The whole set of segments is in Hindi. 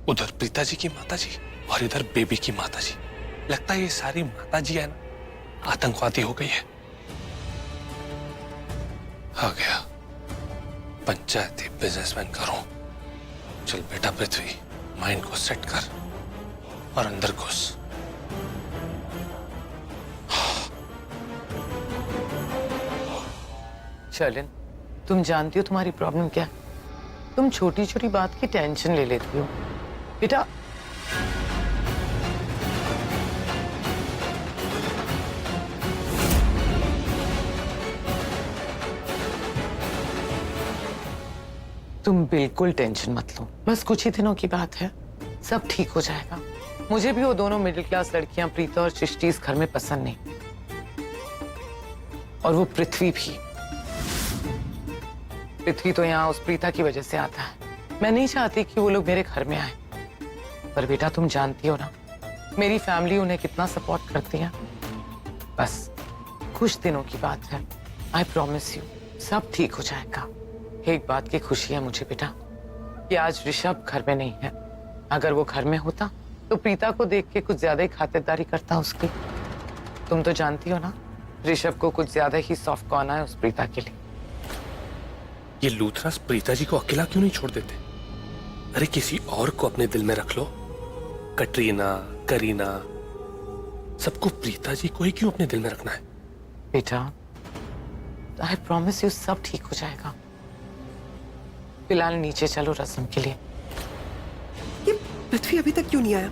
उधर प्रीता जी की माता जी और इधर बेबी की माता जी। लगता है ये सारी माता जी है ना, आतंकवादी हो गई है। आ गया, पंचायती बिजनेसमैन करूं। चल बेटा पृथ्वी, माइंड को सेट कर और अंदर घुस। शर्लिन, तुम जानती हो तुम्हारी प्रॉब्लम क्या है? तुम छोटी छोटी बात की टेंशन ले लेती हो बेटा। तुम बिल्कुल टेंशन मत लो, बस कुछ ही दिनों की बात है, सब ठीक हो जाएगा। मुझे भी वो दोनों मिडिल क्लास लड़कियां प्रीता और सृष्टि इस घर में पसंद नहीं, और वो पृथ्वी भी। पृथ्वी तो यहाँ उस प्रीता की वजह से आता है। मैं नहीं चाहती कि वो लोग मेरे घर में आए, पर बेटा तुम जानती हो ना मेरी फैमिली उन्हें कितना सपोर्ट करती है। बस कुछ दिनों की बात है, आई प्रॉमिस यू सब ठीक हो जाएगा। एक बात की खुशी है मुझे बेटा कि आज ऋषभ घर में नहीं है। अगर वो घर में होता तो प्रीता को देख के कुछ ज्यादा ही खातिरदारी करता उसकी। तुम तो जानती हो ना ऋषभ को कुछ ज्यादा ही सॉफ्ट कॉर्नर है उस प्रीता के लिए। ये लूथरास प्रीता जी को अकेला क्यों नहीं छोड़ देते? अरे किसी और को अपने दिल में रख लो, कटरीना, करीना, सबको प्रीता जी को ही क्यों अपने दिल में रखना है? बेटा आई प्रॉमिस यू सब ठीक हो जाएगा। फिलहाल नीचे चलो रस्म के लिए। ये पृथ्वी अभी तक क्यों नहीं आया?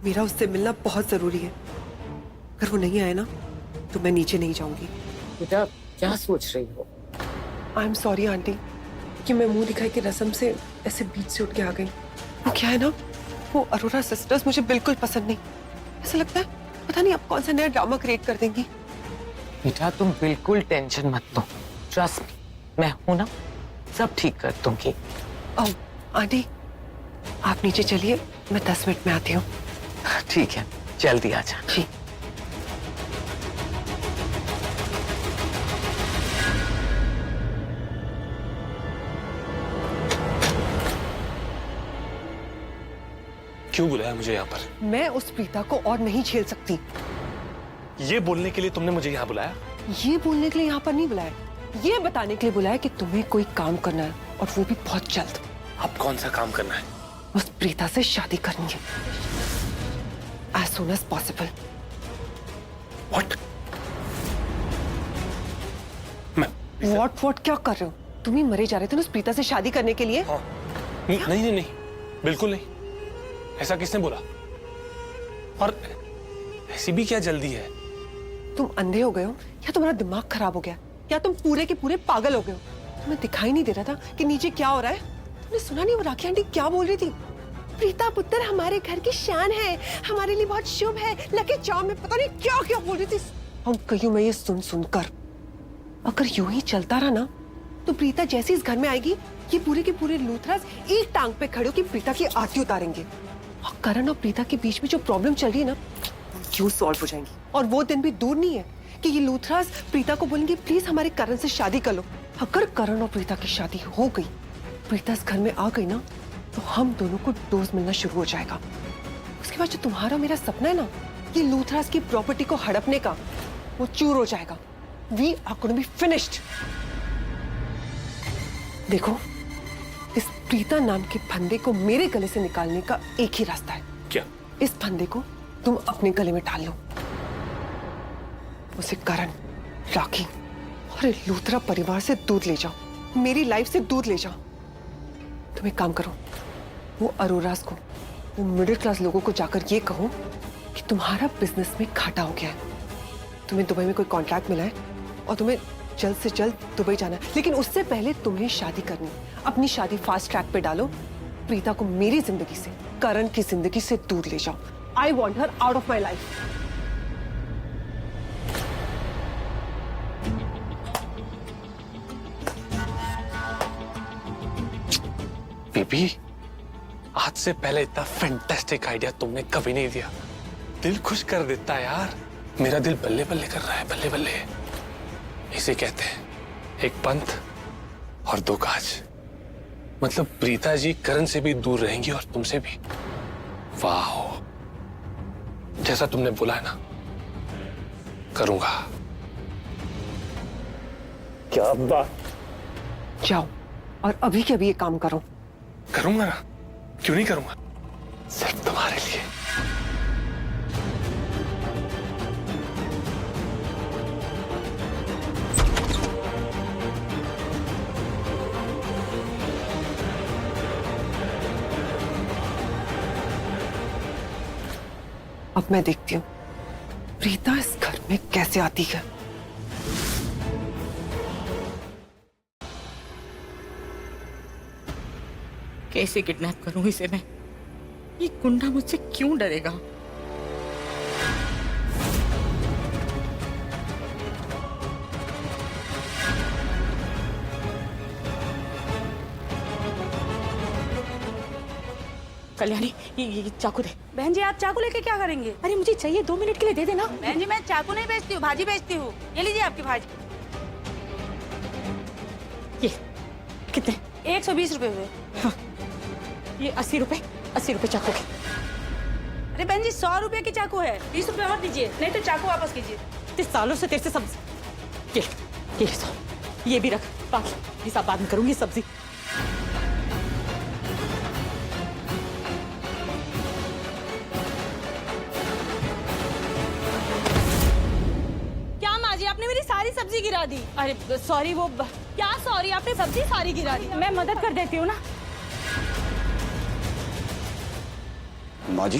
मेरा उससे मिलना बहुत जरूरी है। अगर वो नहीं आया ना तो मैं नीचे नहीं जाऊंगी। बेटा क्या सोच रही हो? आई एम सॉरी आंटी कि मैं मुंह दिखाई की रस्म से ऐसे बीच से उठ के आ गई। वो क्या है ना, वो अरोरा सिस्टर्स मुझे बिल्कुल पसंद नहीं। ऐसा लगता है पता नहीं अब कौन सा नया ड्रामा क्रिएट कर देंगी। बेटा तुम बिल्कुल टेंशन मत लो, ट्रस्ट मी, मैं हूं ना, सब ठीक कर दूंगी। ओह आंटी आप नीचे चलिए, मैं 10 मिनट में आती हूँ। ठीक है जल्दी आ जा। जी। क्यों बुलाया मुझे यहाँ पर? मैं उस प्रीता को और नहीं झेल सकती। ये बोलने के लिए तुमने मुझे यहाँ बुलाया? ये बोलने के लिए यहाँ पर नहीं बुलाया, ये बताने के लिए बुलाया कि तुम्हें कोई काम करना है और वो भी बहुत जल्द। अब कौन सा काम करना है? उस प्रीता से शादी करनी है as soon as possible। What? What क्या कर रहे हो? तुम ही मरे जा रहे थे ना उस प्रीता से शादी करने के लिए। हाँ। नहीं, बिल्कुल नहीं। ऐसा किसने बोला? और ऐसी भी क्या जल्दी है? तुम अंधे हो गए हो या तुम्हारा दिमाग खराब हो गया, या तुम पूरे के पूरे पागल हो गए हो। तुम्हें दिखाई नहीं दे रहा था कि नीचे क्या हो रहा है? तुमने सुना नहीं वो राखी आंटी क्या बोल रही थी? प्रीता पुत्र हमारे घर की शान है, हमारे लिए बहुत शुभ है, लकी चाव में पता नहीं क्या क्या बोल रही थी। हम कहीं मैं ये सुनकर अगर यूं ही चलता रहा ना तो प्रीता जैसे इस घर में आएगी ये पूरे के पूरे लूथरास एक टांग पे खड़े होकर प्रीता की आरती उतारेंगे, और करण और प्रीता के बीच में जो प्रॉब्लम चल रही है ना क्यों सॉल्व हो जाएंगी। और वो दिन भी दूर नहीं है कि ये लूथरास प्रीता को बोलेंगे प्लीज हमारे करण से शादी कर लो। अगर करण और प्रीता की शादी हो गई, प्रीता इस घर में आ गई ना तो हम दोनों को डोज मिलना शुरू हो जाएगा। उसके बाद जो तुम्हारा मेरा सपना है ना ये लूथरास की प्रॉपर्टी को हड़पने का, वो चूर हो जाएगा। We are gonna be finished. देखो इस प्रीता नाम के फंदे को मेरे गले से निकालने का एक ही रास्ता है। क्या? इस फंदे को तुम अपने गले में डाल लो, उसे करण, राखी और लूथरा परिवार से दूर ले जाओ, मेरी लाइफ से दूर ले जाओ। तुम एक काम करो, वो अरोरास को, वो मिडिल क्लास लोगों को जाकर ये कहो कि तुम्हारा बिजनेस में घाटा हो गया है, तुम्हें दुबई में कोई कॉन्ट्रैक्ट मिला है और तुम्हें जल्द से जल्द दुबई जाना है। लेकिन उससे पहले तुम्हें शादी करनी है। अपनी शादी फास्ट ट्रैक पे डालो, प्रीता को मेरी जिंदगी से, करण की जिंदगी से दूर ले जाओ। I want her out of my life. Baby, आज से पहले इतना फैंटास्टिक आइडिया तुमने कभी नहीं दिया। दिल खुश कर देता है यार। मेरा दिल बल्ले बल्ले कर रहा है, बल्ले बल्ले। इसे कहते हैं एक पंथ और दो काज। मतलब प्रीता जी करण से भी दूर रहेंगी और तुमसे भी? वाह, जैसा तुमने बोला है ना, करूंगा। क्या बात। जाओ और अभी के अभी ये काम करो। करूंगा ना, क्यों नहीं करूंगा, सिर्फ तुम्हारे लिए। अब मैं देखती हूँ प्रीता इस घर में कैसे आती है। कैसे किडनैप करूं इसे मैं? ये गुंडा मुझसे क्यों डरेगा? कल्याणी, ये चाकू दे। बहन जी, आप चाकू लेके क्या करेंगे? अरे मुझे चाहिए, 2 मिनट के लिए दे देना। बहन जी, मैं चाकू नहीं बेचती हूँ, भाजी बेचती हूँ। ये लीजिए आपकी भाजी। ये कितने? 120 रुपए हुए। हाँ, ये 80 रुपए चाकू के। अरे बहन जी, 100 रुपए की चाकू है, 20 रुपए और दीजिए, नहीं तो चाकू वापस कीजिए। इतने सालों से तेरे से सब्जी ये 100, ये भी रख, बाकी हिसाब बाद में करूंगी। सब्जी क्या माँ जी, आपने मेरी सारी सब्जी गिरा दी। अरे सॉरी, वो क्या सॉरी, आपने सब्जी सारी गिरा दी। मैं मदद कर देती हूँ ना। माँ जी,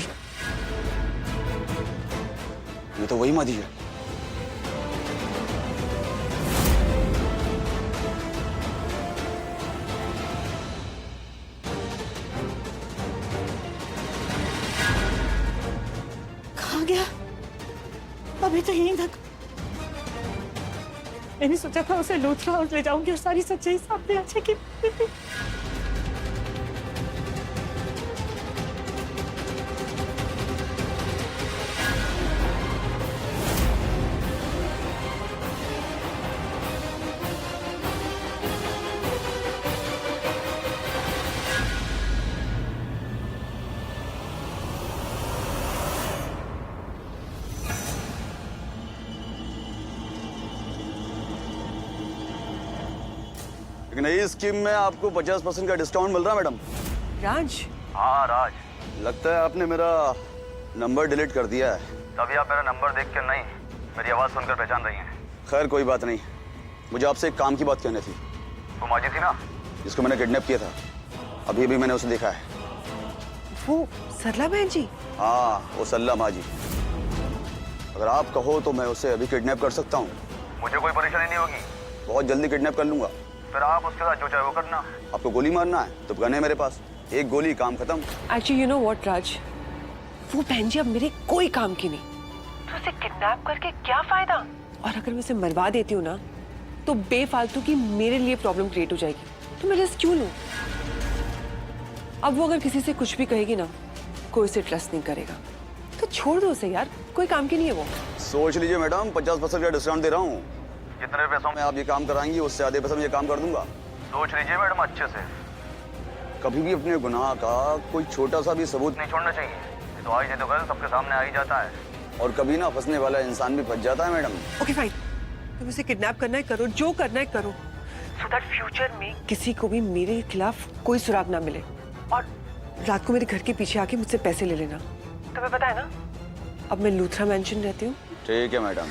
ये तो वही माँ जी है। कहाँ गया? अभी तो यहीं तक। मैंने सोचा था उसे लूथरा हाउस ले जाऊंगी और सारी सच्चाई सामने आ जाएगी। एक नई स्कीम में आपको 50% का डिस्काउंट मिल रहा है मैडम। राज, हाँ राज, लगता है आपने मेरा नंबर डिलीट कर दिया है। तभी आप मेरा नंबर देख कर नहीं, मेरी आवाज़ सुनकर पहचान रही हैं। खैर कोई बात नहीं, मुझे आपसे एक काम की बात कहनी थी। वो माजी थी ना, जिसको मैंने किडनैप किया था, अभी अभी मैंने उसे देखा है। वो सरला बहन जी? हाँ, वो सल्ला माँ जी। अगर आप कहो तो मैं उसे अभी किडनैप कर सकता हूँ। मुझे कोई परेशानी नहीं होगी। बहुत जल्दी किडनैप कर लूंगा। फिर आप उसके साथ जो चाहे वो करना। आपको गोली मारना है तो गन है मेरे पास, एक गोली काम खत्म। एक्चुअली यू नो व्हाट राज, वो बहन जी अब मेरे कोई काम की नहीं। तो उसे किडनैप करके क्या फायदा? और अगर मैं उसे मरवा देती हूँ ना, तो बेफालतू की मेरे लिए प्रॉब्लम क्रिएट हो जाएगी। तो मैं रिस्क क्यों लूं? अब वो अगर किसी से कुछ भी कहेगी ना, कोई उसे ट्रस्ट नहीं करेगा। तो छोड़ दो उसे यार, कोई काम की नहीं है वो। सोच लीजिए मैडम, 50% का डिस्काउंट दे रहा हूँ। जितने पैसों मैं आप ये काम कराएंगी, उससे आधे पैसे में ये काम कर दूंगा। सोच लीजिए मैडम अच्छे से। कभी भी अपने गुनाह का कोई छोटा सा भी सबूत नहीं छोड़ना चाहिए। ये तो आज नहीं तो कल सबके सामने आ ही जाता है। और कभी ना फंसने वाला इंसान भी फंस जाता है मैडम। ओके फाइन, तुम उसे किडनैप करना है करो, जो करना है करो, सो दैट फ्यूचर में किसी को भी मेरे खिलाफ कोई सुराग ना मिले। और रात को मेरे घर के पीछे आके मुझसे पैसे ले लेना। तुम्हें पता है ना, अब मैं लूथरा मेंशन रहती हूँ। ठीक है मैडम।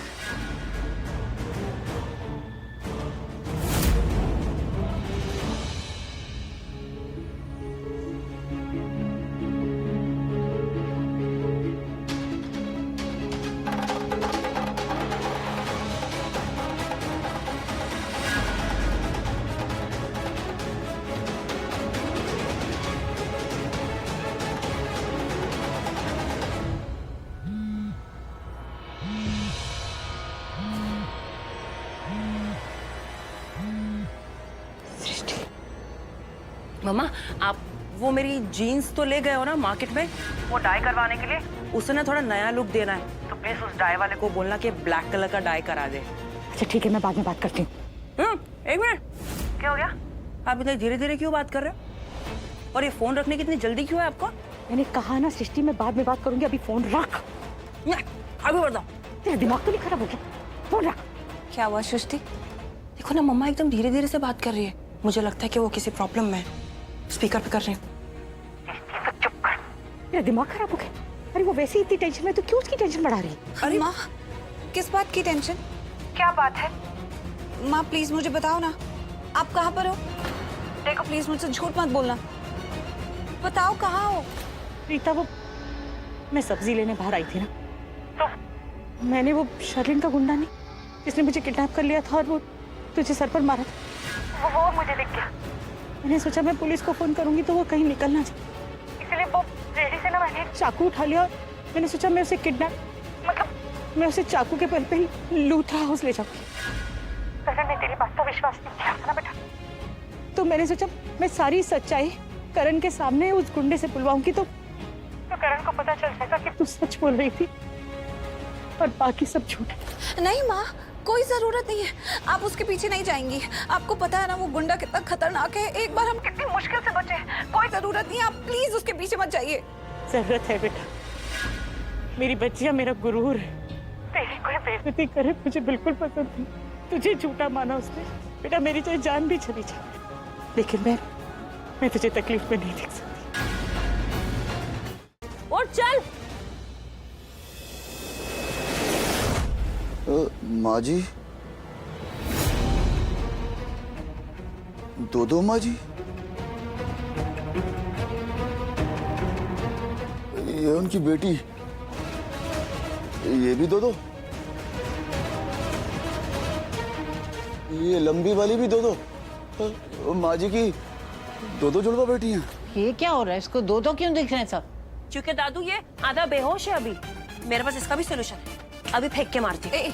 मम्मा, आप वो मेरी जीन्स तो ले गए हो ना मार्केट में, वो डाई करवाने के लिए? उसे ना थोड़ा नया लुक देना है, तो प्लीज उस डाई वाले को बोलना कि ब्लैक कलर का डाई करा दे। अच्छा ठीक है, मैं बाद में बात करती हूँ। 1 मिनट। क्या हो गया? आप इतने धीरे धीरे क्यों बात कर रहे हो? और ये फोन रखने की इतनी जल्दी क्यों है आपको? मैंने कहा ना सृष्टि, मैं बाद में बात करूंगी, अभी फोन रख। आगे बढ़ दो। तेरा दिमाग तो नहीं खराब हो गया? फोन रख। क्या हुआ सृष्टि? देखो ना मम्मा एकदम धीरे धीरे से बात कर रही है, मुझे लगता है कि वो किसी प्रॉब्लम में है। स्पीकर पे कर रही हूँ। तेरा दिमाग खराब हो गया? अरे वो वैसे ही इतनी टेंशन में, तो क्यों उसकी टेंशन बढ़ा रही है? अरे माँ, किस बात की टेंशन? क्या बात है? माँ प्लीज मुझे बताओ ना, आप कहाँ पर हो? देखो प्लीज मुझसे झूठ मत बोलना, बताओ कहाँ हो? प्रीता, वो मैं सब्जी लेने बाहर आई थी ना, तो मैंने वो शर्लिन का गुंडा नहीं जिसने मुझे किडनैप कर लिया था और वो तुझे सर पर मारा था, वो मुझे दिख गया। मैंने सोचा मैं पुलिस को फोन करूंगी तो वो कहीं निकल ना जाए, इसलिए वो रेडी से ना मैंने चाकू उठा लिया और मैंने सोचा मैं उसे मैं उसे चाकू के बल पे ही लूथरा हाउस ले जाऊंगी। करण ने तेरी बात का विश्वास नहीं किया ना बेटा, तो मैंने सोचा मैं सारी सच्चाई करण के सामने उस गुंडे से बुलवाऊंगी तो करण को पता चल जाएगा कि तू सच बोल रही थी और बाकी सब झूठ है। नहीं माँ, कोई जरूरत नहीं है, आप उसके पीछे नहीं जाएंगी। आपको पता है ना वो गुंडा कितना खतरनाक है, एक बार हम कितनी मुश्किल से बचे। कोई जरूरत नहीं है, आप प्लीज उसके पीछे मत जाइए। जरूरत है बेटा, मेरी बच्चियां मेरा गुरूर है, तेरी कोई बेइज्जती करे मुझे बिल्कुल पसंद नहीं। तुझे झूठा माना उसने, बेटा मेरी चाहे जान भी चली जाए, लेकिन मैं तुझे तकलीफ में नहीं देख सकती। और चल। माँ जी, दो माँ जी, ये उनकी बेटी, ये भी दो, ये लंबी वाली भी दो। माँ जी की दो जुड़वा बेटी हैं। ये क्या हो रहा है? इसको दो क्यों दिख रहे हैं सब? क्योंकि दादू ये आधा बेहोश है अभी। मेरे पास इसका भी सोल्यूशन है, अभी फेंक के मारती। ए,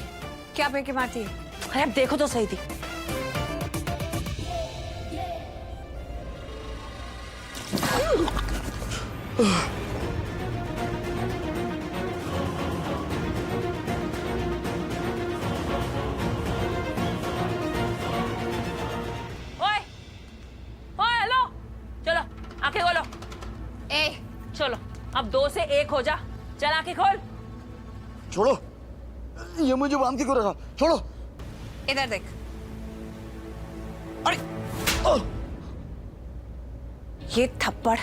क्या फेंक के मारती है? अरे अब देखो तो सही थी। ओए, ओए, हेलो, चलो आंखें खोलो। चलो अब 2 से 1 हो जा, चल आंखें खोल। छोड़ो, ये मुझे बांध के क्यों रखा? छोड़ो। इधर देख। अरे ये थप्पड़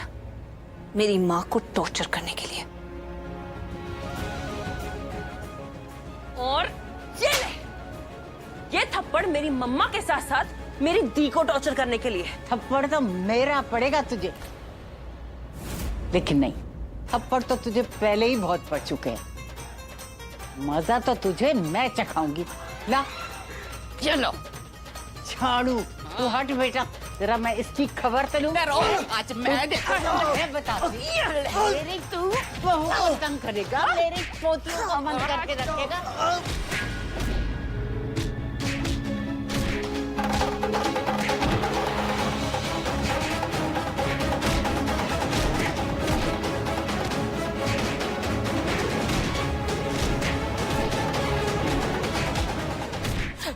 मेरी माँ को टॉर्चर करने के लिए, और ये ले, ये थप्पड़ मेरी मम्मा के साथ साथ मेरी दी को टॉर्चर करने के लिए। थप्पड़ तो मेरा पड़ेगा तुझे, लेकिन नहीं, थप्पड़ तो तुझे पहले ही बहुत पड़ चुके हैं। मजा तो तुझे मैं चखाऊंगी। ला, चलो झाड़ू, तू हट बेटा, जरा मैं इसकी खबर तो लूं। आज मैं बताती मेरी तू बहू को तंग करेगा, मेरी पोतियों को बंद करके रखेगा।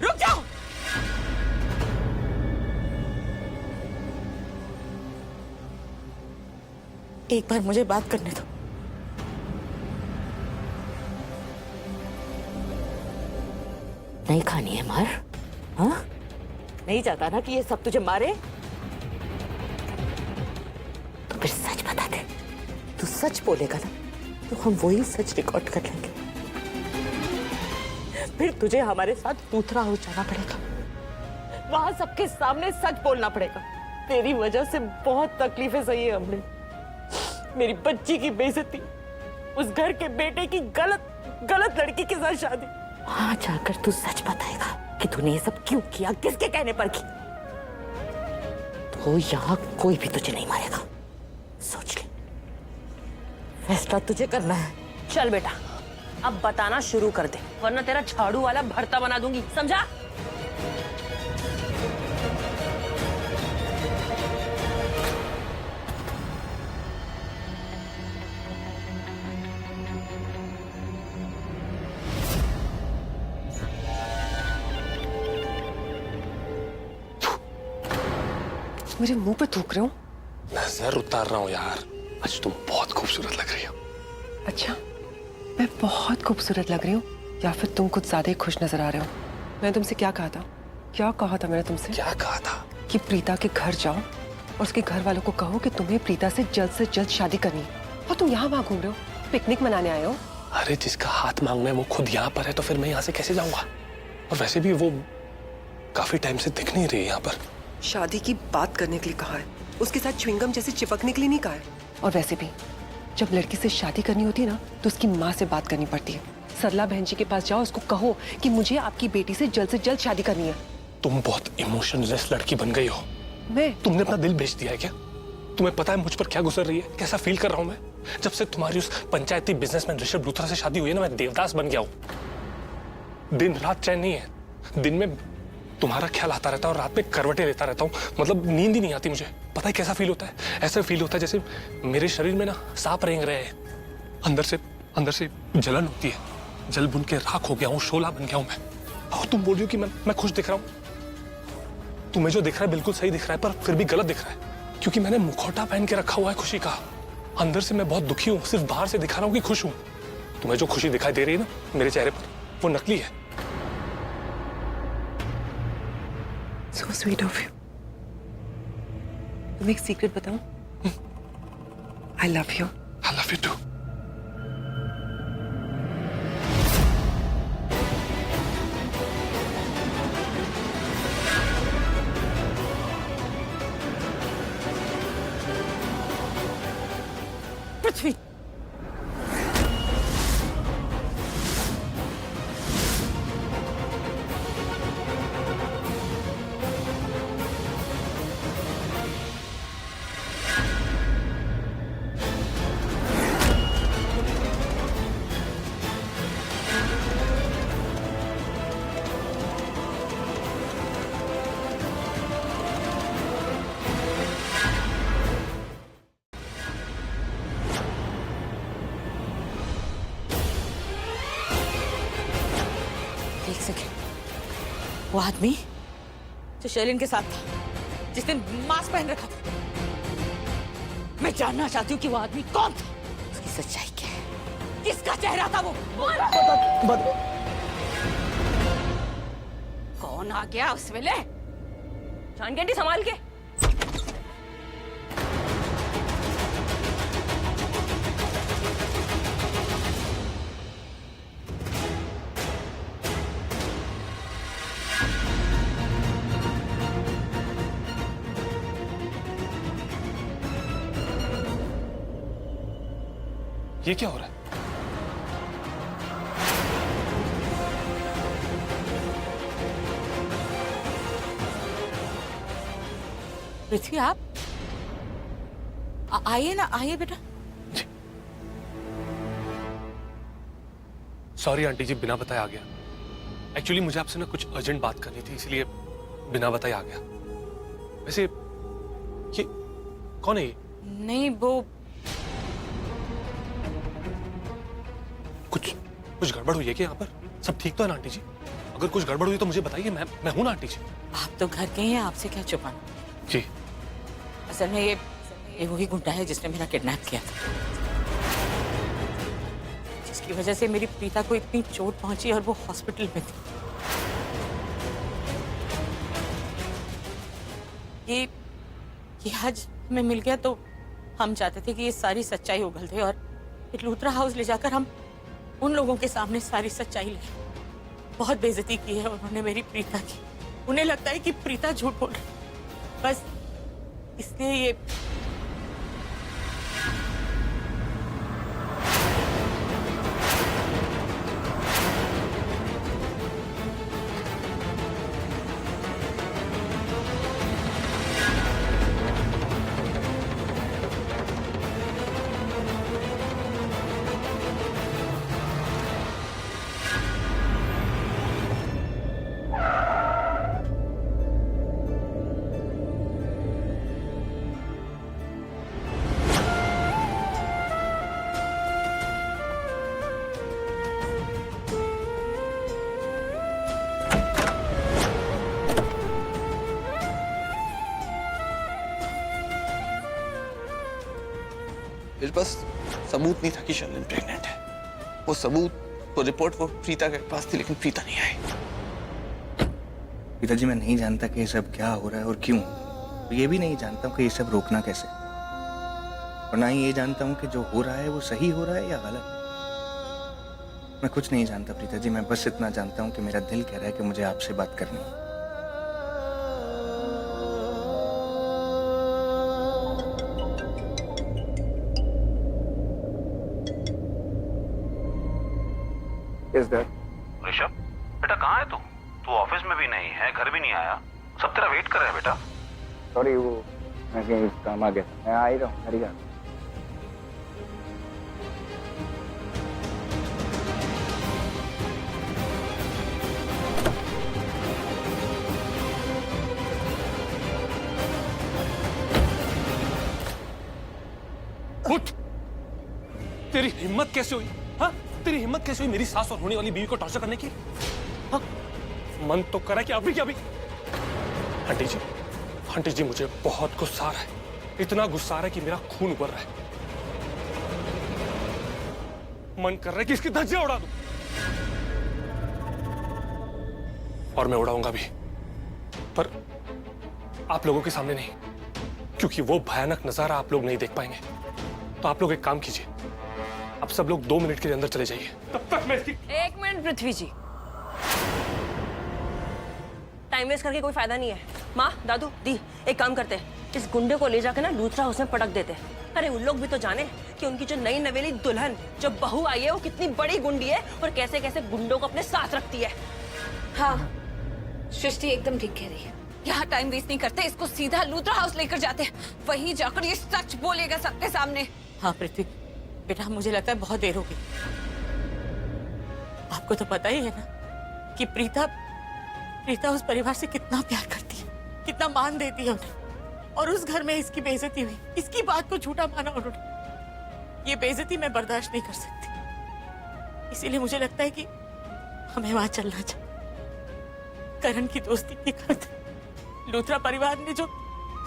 रुक जाओ। एक बार मुझे बात करने दो। नहीं खानी है मार? हाँ, नहीं चाहता ना कि ये सब तुझे मारे? तो फिर सच बता दे। तू सच बोलेगा ना तो हम वही सच रिकॉर्ड कर लेंगे। फिर तुझे हमारे साथ दूसरा हो जाना पड़ेगा, वहां सबके सामने सच बोलना पड़ेगा। तेरी वजह से बहुत तकलीफें सही है हमने। मेरी बच्ची की बेइज्जती, उस घर के बेटे की गलत लड़की के साथ शादी। वहां जाकर तू सच बताएगा कि तूने ये सब क्यों किया, किसके कहने पर की। तो यहाँ कोई भी तुझे नहीं मारेगा, सोच ले। फैसला तुझे करना है। चल बेटा, अब बताना शुरू कर दे, वरना तेरा झाड़ू वाला भरता बना दूंगी, समझा? मेरे मुंह पे थूक रहे हो? नजर उतार रहा हूँ यार, आज तुम बहुत खूबसूरत लग रही हो। अच्छा, मैं बहुत खूबसूरत लग रही हूँ या फिर तुम कुछ ज्यादा ही खुश नजर आ रहे हो? मैंने तुमसे क्या कहा था? क्या कहा था मैंने तुमसे? क्या कहा था? कि प्रीता के घर जाओ और उसके घर वालों को कहो कि तुम्हें प्रीता से जल्द शादी करनी है। और तुम यहाँ वहाँ घूम रहे हो, पिकनिक मनाने आए हो। अरे जिसका हाथ मांगना है वो खुद यहाँ पर है, तो फिर मैं यहाँ से कैसे जाऊंगा? और वैसे भी वो काफी टाइम से दिख नहीं रही यहाँ पर। शादी की बात करने के लिए कहा है, उसके साथ च्युइंगम जैसे चिपकने के लिए नहीं कहा है। और वैसे भी जब लड़की से शादी करनी होती है ना, तो उसकी माँ से बात करनी पड़ती है। सरला बहन जी के पास जाओ, उसको कहो कि मुझे आपकी बेटी से जल्द शादी करनी है। तुम बहुत इमोशनलेस लड़की बन गई हो। मैं? तुमने अपना दिल बेच दिया है क्या? तुम्हें पता है मुझ पर क्या गुजर रही है, कैसा फील कर रहा हूं मैं? जब से तुम्हारी उस पंचायती बिजनेसमैन ऋषभ लूथरा से शादी हुई है ना, मैं देवदास बन गया हूं। दिन रात चैन नहीं है। दिन में तुम्हारा ख्याल आता रहता है और रात में करवटें लेता रहता हूँ। मतलब नींद ही नहीं आती मुझे। पता है कैसा फील होता है? ऐसा फील होता है जैसे मेरे शरीर में ना सांप रेंग रहे हैं। अंदर से जलन होती है। जल बुन के राख हो गया हूँ, शोला बन गया हूँ मैं। और तुम बोल रही हो कि मैं खुश दिख रहा हूँ। तुम्हें जो दिख रहा है बिल्कुल सही दिख रहा है, पर फिर भी गलत दिख रहा है, क्योंकि मैंने मुखौटा पहन के रखा हुआ है खुशी का। अंदर से मैं बहुत दुखी हूँ, सिर्फ बाहर से दिखा रहा हूँ कि खुश हूँ। तुम्हें जो खुशी दिखाई दे रही है ना मेरे चेहरे पर, वो नकली है। So sweet of you. तुम्हें एक सीक्रेट बताऊं? I love you. I love you too. पृथ्वी, एक सेकेंड। वो आदमी जो शर्लिन के साथ था, जिसने मास्क पहन रखा था, मैं जानना चाहती हूँ कि वो आदमी कौन था, उसकी सच्चाई क्या है, किसका चेहरा था वो? कौन आ गया उस वेले? जान के संभाल के। ये क्या हो रहा है? पृथ्वी, आप आइए ना, आइए बेटा। सॉरी आंटी जी, बिना बताए आ गया। एक्चुअली मुझे आपसे ना कुछ अर्जेंट बात करनी थी, इसलिए बिना बताए आ गया। वैसे ये कौन है? ये नहीं, वो कुछ गड़बड़ हुई है क्या यहाँ पर? सब ठीक तो है ना आंटी जी? अगर कुछ गड़बड़ हुई तो मुझे बताइए, मैं हूं ना आंटी जी। आप तो घर के हैं, आपसे क्या छुपाना। जी। असल में ये वही गुंडा है जिसने मेरा किडनैप किया था, जिसकी वजह से मेरी प्रीता को इतनी चोट पहुंची और वो हॉस्पिटल में थी। ये आज हमें मिल गया तो हम चाहते थे कि ये सारी सच्चाई उगल दे और लूथरा हाउस ले जाकर हम उन लोगों के सामने सारी सच्चाई ले। बहुत बेइज्जती की है उन्होंने मेरी प्रीता की। उन्हें लगता है कि प्रीता झूठ बोल रही, बस इसलिए ये पास सबूत नहीं था कि शर्लिन प्रेग्नेंट है। वो सबूत, वो रिपोर्ट वो प्रीता के पास थी, लेकिन प्रीता नहीं आई। पिताजी मैं नहीं जानता कि ये सब क्या हो रहा है और क्यों। ये भी नहीं जानता हूँ कि ये सब रोकना कैसे, और ना ही ये जानता हूँ कि जो हो रहा है वो सही हो रहा है या गलत। मैं कुछ नहीं जानता प्रीता जी, मैं बस इतना जानता हूँ कि मेरा दिल कह रहा है कि मुझे आपसे बात करनी है। ऋषभ बेटा कहाँ है तू? तू ऑफिस में भी नहीं है, घर भी नहीं आया, सब तेरा वेट कर रहे हैं बेटा। सॉरी, वो मैं कहीं काम आ गया, मैं आ ही रहा हूँ, घर ही आ। उठ! तेरी हिम्मत कैसे हुई? हाँ, तेरी हिम्मत कैसे हुई मेरी सास और होने वाली बीवी को टॉर्चर करने की? हाँ, मन तो करा कि अभी क्या अभी। आंटी जी मुझे बहुत गुस्सा आ रहा है, इतना गुस्सा आ रहा है कि मेरा खून उबल रहा है। मन कर रहा है कि इसकी धज्जियां उड़ा दूं, और मैं उड़ाऊंगा भी, पर आप लोगों के सामने नहीं, क्योंकि वो भयानक नजारा आप लोग नहीं देख पाएंगे। तो आप लोग एक काम कीजिए, आप सब लोग 2 मिनट के लिए अंदर चले जाइए, तब तक मैं इसकी। 1 मिनट पृथ्वी जी, टाइम वेस्ट करके कोई फायदा नहीं है। माँ, दादू, दी, एक काम करते हैं, इस गुंडे को ले जाकर ना लूथरा हाउस में पटक देते हैं। अरे उन लोग भी तो जाने कि उनकी जो नई नवेली दुल्हन जो बहू आई है वो कितनी बड़ी गुंडी है और कैसे कैसे गुंडों को अपने साथ रखती है। हाँ, सृष्टि एकदम ठीक कह रही है। यहाँ टाइम वेस्ट नहीं करते, इसको सीधा लूथरा हाउस लेकर जाते हैं, वहीं जाकर ये सच बोलेगा सबके सामने। हाँ पृथ्वी बेटा, मुझे लगता है बहुत देर होगी। आपको तो पता ही है ना कि प्रीता उस परिवार से कितना प्यार करती है, कितना मान देती है उन्हें, और उस घर में इसकी बेइज्जती हुई, इसकी बात को झूठा माना उन्होंने। ये बेइज्जती मैं बर्दाश्त नहीं कर सकती, इसीलिए मुझे लगता है कि हमें वहां चलना चाहिए। करण की दोस्ती की खातिर, लूथरा परिवार ने जो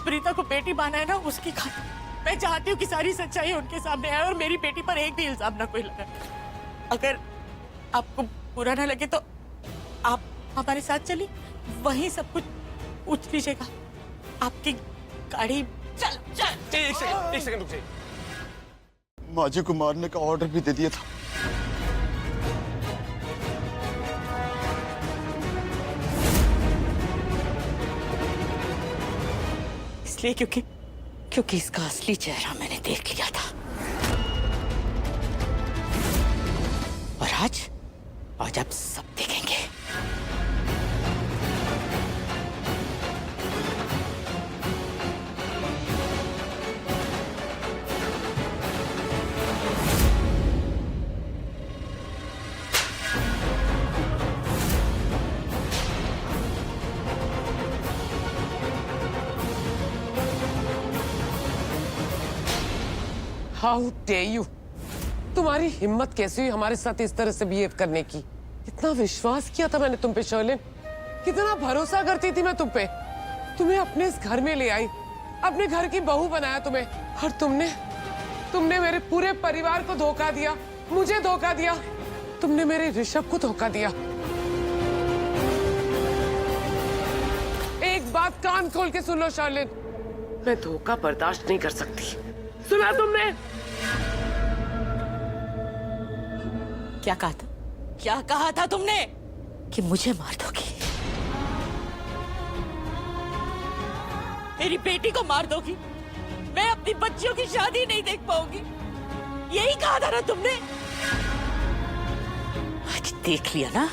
प्रीता को बेटी माना है ना, उसकी खातिर मैं चाहती हूँ कि सारी सच्चाई उनके सामने आए और मेरी बेटी पर एक भी इल्जाम ना कोई लगाए। अगर आपको बुरा ना लगे तो आप हमारे साथ चलिए, वहीं सब कुछ पूछ लीजिएगा। आपकी गाड़ी चल। एक सेकंड रुक जाइए। माँ जी को मारने का ऑर्डर भी दे दिया था। इसलिए क्योंकि इसका असली चेहरा मैंने देख लिया था, और आज आप सब देखेंगे। How day you! तुम्हारी हिम्मत कैसी हुई हमारे साथ इस तरह से बिहेव करने की? इतना विश्वास किया था मैंने तुम पे शर्लिन, कितना भरोसा करती थी मैं तुम पे, तुम्हें अपने इस घर में ले आई, अपने घर की बहू बनाया तुम्हें, और तुमने मेरे पूरे परिवार को धोखा दिया, मुझे धोखा दिया, तुमने मेरे ऋषभ को धोखा दिया। एक बात कान खोल के सुन लो शर्लिन, मैं धोखा बर्दाश्त नहीं कर सकती। सुना तुमने? क्या कहा था? क्या कहा था तुमने? कि मुझे मार दोगी, मेरी बेटी को मार दोगी, मैं अपनी बच्चियों की शादी नहीं देख पाऊंगी, यही कहा था ना तुमने? आज देख लिया ना,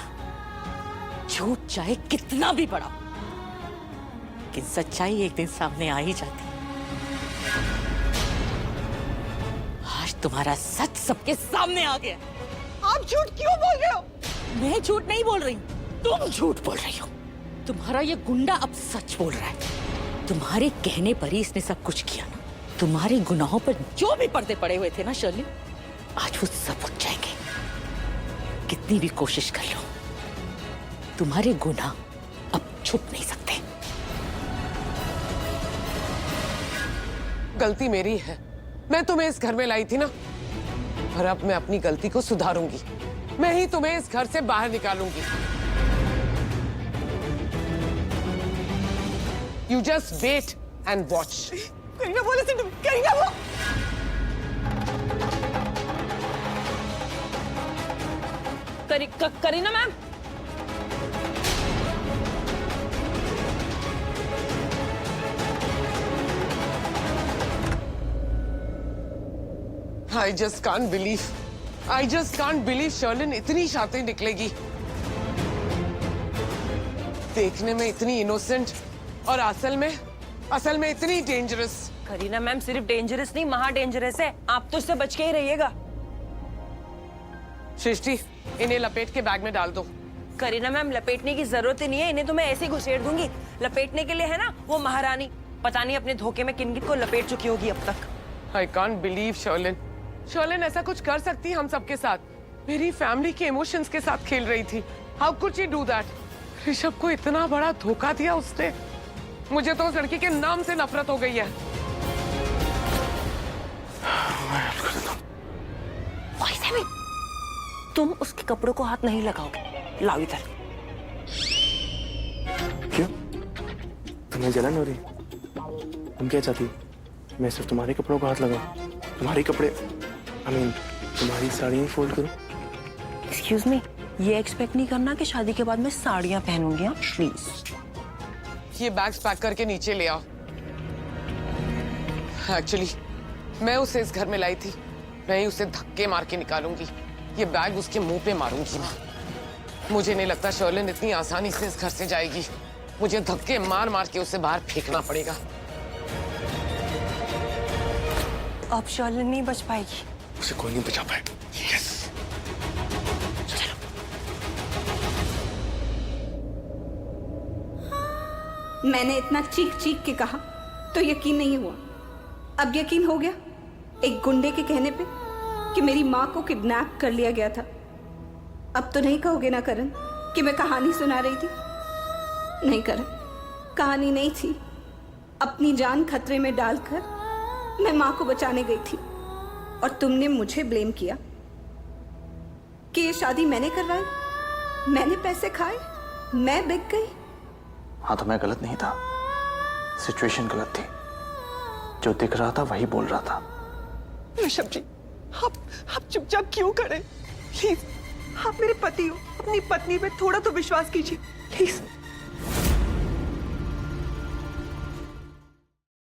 झूठ चाहे कितना भी बड़ा, लेकिन सच्चाई एक दिन सामने आ ही जाती। आज तुम्हारा सच सबके सामने आ गया। आप झूठ क्यों बोल रहे हो? मैं झूठ नहीं बोल रही हूँ, तुम झूठ बोल रही हो। तुम्हारा ये गुंडा अब सच बोल रहा है। तुम्हारे कहने पर ही इसने सब कुछ किया ना। तुम्हारे गुनाहों पर जो भी पर्दे पड़े हुए थे ना शर्लिन, आज वो सब उठ जाएंगे। कितनी भी कोशिश कर लो, तुम्हारे गुनाह अब छुप नहीं सकते। गलती मेरी है, मैं तुम्हें इस घर में लाई थी ना, और अब मैं अपनी गलती को सुधारूंगी। मैं ही तुम्हें इस घर से बाहर निकालूंगी। You just wait and watch. Kareena बोले से करीना वो Kareena ma'am, I just can't believe Sherlyn इतनी शातिर निकलेगी। देखने में इतनी इनोसेंट और असल में इतनी डेंजरस। करीना मैम सिर्फ डेंजरस नहीं, महा डेंजरस है। आप तो उससे बच के ही रहिएगा। सृष्टि, इन्हें लपेट के बैग में डाल दो। करीना मैम, लपेटने की जरूरत ही नहीं है, इन्हें तो मैं ऐसे ही घुसेड़ दूंगी। लपेटने के लिए है ना वो महारानी, पता नहीं अपने धोखे में किन किन को लपेट चुकी होगी अब तक। I can't believe शर्लिन ऐसा कुछ कर सकती है हम सबके साथ। मेरी फैमिली के इमोशंस के साथ खेल रही थी। How could she do that? Rishabh को इतना बड़ा धोखा दिया उसने। मुझे तो उस लड़की के नाम से नफरत हो गई है। तुम उसके कपड़ों को हाथ नहीं लगाओगे। लाओ इधर। क्यों? तुम्हें जलन हो रही? तुम क्या चाहती? मैं सिर्फ तुम्हारे कपड़ों को हाथ लगाऊं? तुम्हारे कपड़े, तुम्हारी साड़ियाँ फोल्ड करूं? एक्सक्यूज मी, ये एक्सपेक्ट नहीं करना कि शादी के बाद मैं साड़ियाँ पहनूंगी। हाँ प्लीज। ये बैग्स पैक करके नीचे ले आओ। एक्चुअली मैं उसे इस घर में लाई थी, मैं ही उसे धक्के मार के निकालूंगी। ये बैग उसके मुंह पे मारूंगी मैं। मुझे नहीं लगता शर्लिन इतनी आसानी से इस घर से जाएगी। मुझे धक्के मार मार के उसे बाहर फेंकना पड़ेगा। अब शर्लिन नहीं बच पाएगी। उसे कोई नहीं बचा पाएगा। यस। मैंने इतना चीख चीख के कहा तो यकीन नहीं हुआ। अब यकीन हो गया एक गुंडे के कहने पे कि मेरी माँ को किडनैप कर लिया गया था। अब तो नहीं कहोगे ना करण कि मैं कहानी सुना रही थी? नहीं करण, कहानी नहीं थी। अपनी जान खतरे में डालकर मैं माँ को बचाने गई थी और तुमने मुझे ब्लेम किया कि ये शादी मैंने करवाई, मैंने पैसे खाए, मैं बिक गई। हाँ तो मैं गलत नहीं था, सिचुएशन गलत थी। जो दिख रहा था वही बोल रहा था। ऋषभ जी, आप चुपचाप क्यों करें? प्लीज, आप मेरे पति हो, अपनी पत्नी पे थोड़ा तो विश्वास कीजिए प्लीज।